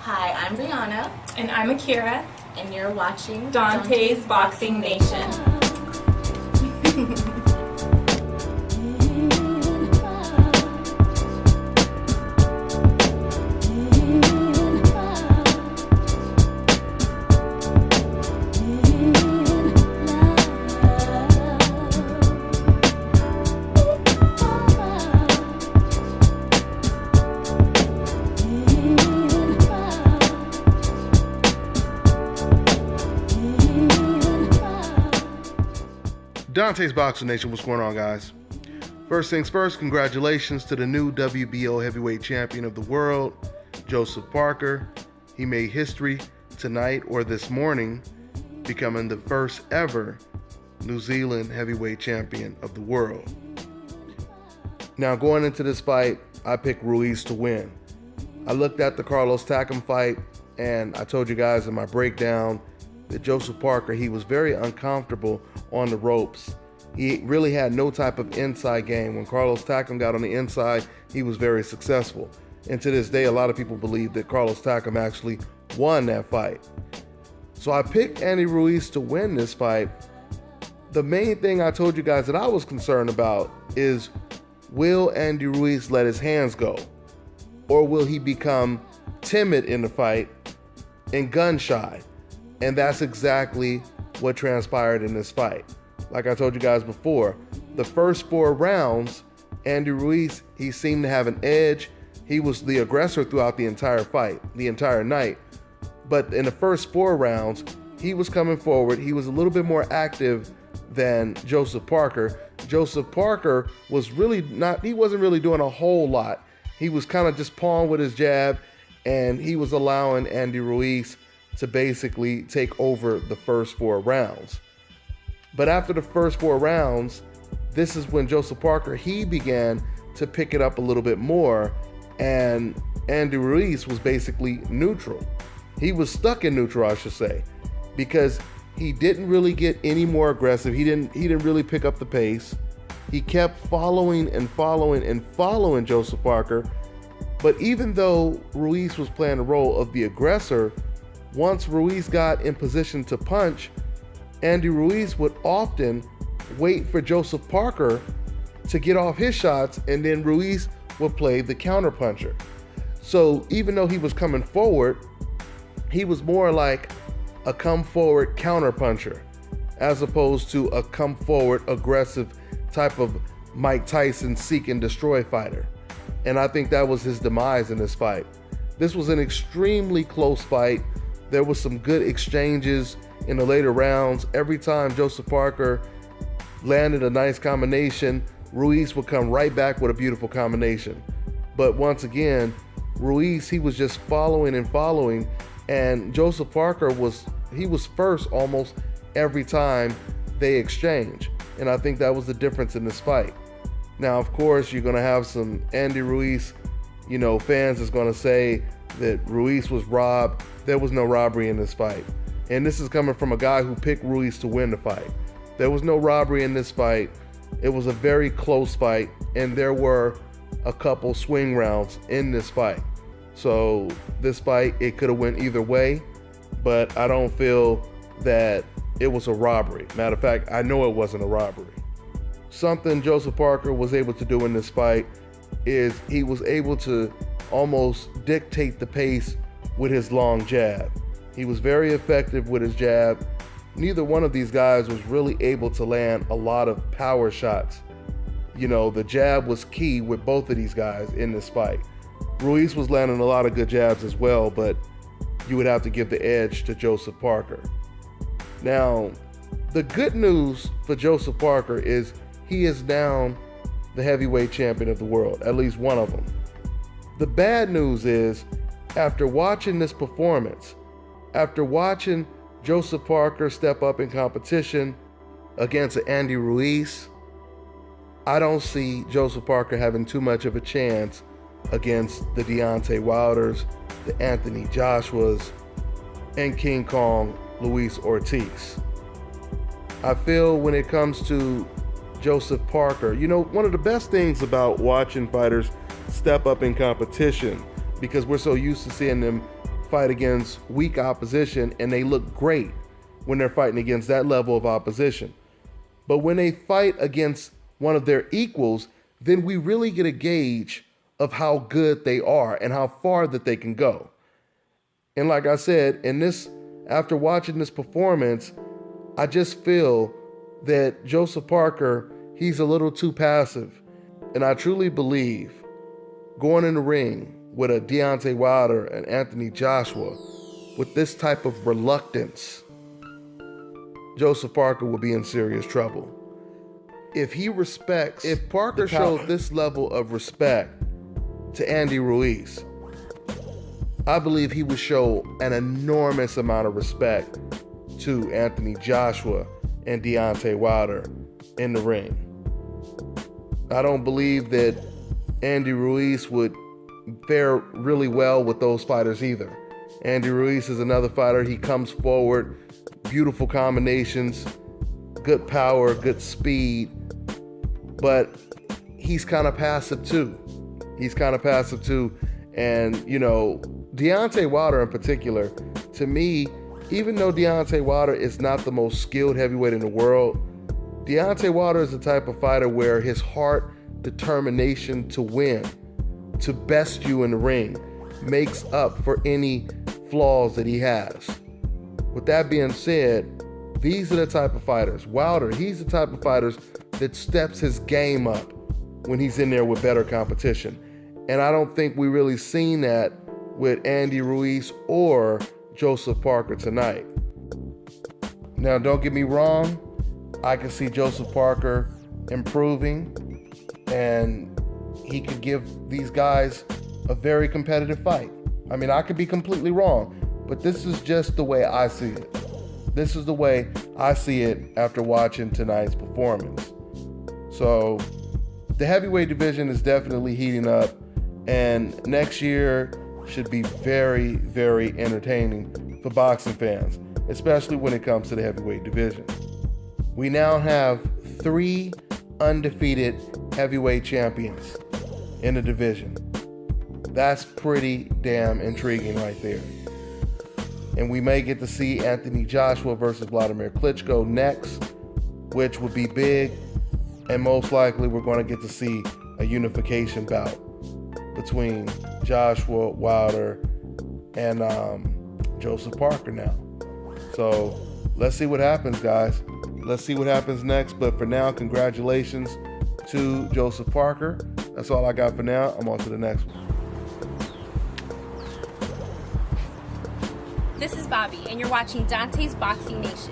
Hi, I'm Brianna. And I'm Akira. And you're watching Dante's Boxing Nation. Dante's Boxing Nation, what's going on, guys? First things first, congratulations to the new WBO heavyweight champion of the world, Joseph Parker. He made history tonight or this morning, becoming the first ever New Zealand heavyweight champion of the world. Now, going into this fight, I picked RUIZ to win. I looked at the Carlos Takam fight, and I told you guys in my breakdown that Joseph Parker, he was very uncomfortable on the ropes. He really had no type of inside game. When Carlos Takam got on the inside, he was very successful. And to this day, a lot of people believe that Carlos Takam actually won that fight. So I picked Andy Ruiz to win this fight. The main thing I told you guys that I was concerned about is, will Andy Ruiz let his hands go? Or will he become timid in the fight and gun shy? And that's exactly what transpired in this fight. Like I told you guys before, the first 4 rounds, Andy Ruiz, he seemed to have an edge. He was the aggressor throughout the entire fight, the entire night. But in the first 4 rounds, he was coming forward. He was a little bit more active than Joseph Parker. Joseph Parker was really not, he wasn't really doing a whole lot. He was kind of just pawing with his jab, and he was allowing Andy Ruiz to basically take over the first 4 rounds. But after the first 4 rounds, this is when Joseph Parker, he began to pick it up a little bit more, and Andy Ruiz was basically neutral. He was stuck in neutral, I should say, because he didn't really get any more aggressive. He didn't really pick up the pace. He kept following and following and following Joseph Parker. But even though Ruiz was playing the role of the aggressor, once Ruiz got in position to punch, Andy Ruiz would often wait for Joseph Parker to get off his shots, and then Ruiz would play the counterpuncher. So even though he was coming forward, he was more like a come forward counterpuncher as opposed to a come forward aggressive type of Mike Tyson seek and destroy fighter. And I think that was his demise in this fight. This was an extremely close fight. There was some good exchanges in the later rounds. Every time Joseph Parker landed a nice combination, Ruiz would come right back with a beautiful combination. But once again, Ruiz, he was just following and following, and Joseph Parker was first almost every time they exchange. And I think that was the difference in this fight. Now, of course, you're going to have some Andy Ruiz, fans that's going to say that Ruiz was robbed. There was no robbery in this fight. And this is coming from a guy who picked Ruiz to win the fight. There was no robbery in this fight. It was a very close fight, and there were a couple swing rounds in this fight. So this fight, it could have went either way, but I don't feel that it was a robbery. Matter of fact, I know it wasn't a robbery. Something Joseph Parker was able to do in this fight is he was able to almost dictate the pace with his long jab. He was very effective with his jab. Neither one of these guys was really able to land a lot of power shots. The jab was key with both of these guys in this fight. Ruiz was landing a lot of good jabs as well, but you would have to give the edge to Joseph Parker. Now, the good news for Joseph Parker is he is now the heavyweight champion of the world, at least one of them. The bad news is, after watching this performance, after watching Joseph Parker step up in competition against Andy Ruiz, I don't see Joseph Parker having too much of a chance against the Deontay Wilders, the Anthony Joshuas, and King Kong Luis Ortiz. I feel when it comes to Joseph Parker, one of the best things about watching fighters step up in competition, because we're so used to seeing them fight against weak opposition, and they look great when they're fighting against that level of opposition. But when they fight against one of their equals, then we really get a gauge of how good they are and how far that they can go. And like I said, after watching this performance, I just feel that Joseph Parker, he's a little too passive. And I truly believe going in the ring with a Deontay Wilder and Anthony Joshua with this type of reluctance, Joseph Parker will be in serious trouble. If Parker showed this level of respect to Andy Ruiz, I believe he would show an enormous amount of respect to Anthony Joshua and Deontay Wilder in the ring. I don't believe that Andy Ruiz would fare really well with those fighters either. Andy Ruiz is another fighter. He comes forward, beautiful combinations, good power, good speed, but he's kind of passive too. And, Deontay Wilder in particular, to me, even though Deontay Wilder is not the most skilled heavyweight in the world, Deontay Wilder is the type of fighter where his heart, determination to win, to best you in the ring, makes up for any flaws that he has. With that being said, these are the type of fighters. Wilder, he's the type of fighters that steps his game up when he's in there with better competition. And I don't think we really seen that with Andy Ruiz or Joseph Parker tonight. Now, don't get me wrong, I can see Joseph Parker improving, and he could give these guys a very competitive fight. I mean, I could be completely wrong, but this is just the way I see it. This is the way I see it after watching tonight's performance. So the heavyweight division is definitely heating up, and next year should be very, very entertaining for boxing fans, especially when it comes to the heavyweight division. We now have 3 undefeated heavyweight champions in the division. That's pretty damn intriguing right there. And we may get to see Anthony Joshua versus Vladimir Klitschko next, which would be big. And most likely we're going to get to see a unification bout between Joshua, Wilder, and Joseph Parker now. So let's see what happens, guys. Let's see what happens next. But for now, congratulations to Joseph Parker. That's all I got for now. I'm on to the next one. This is Bobby, and you're watching Dante's Boxing Nation.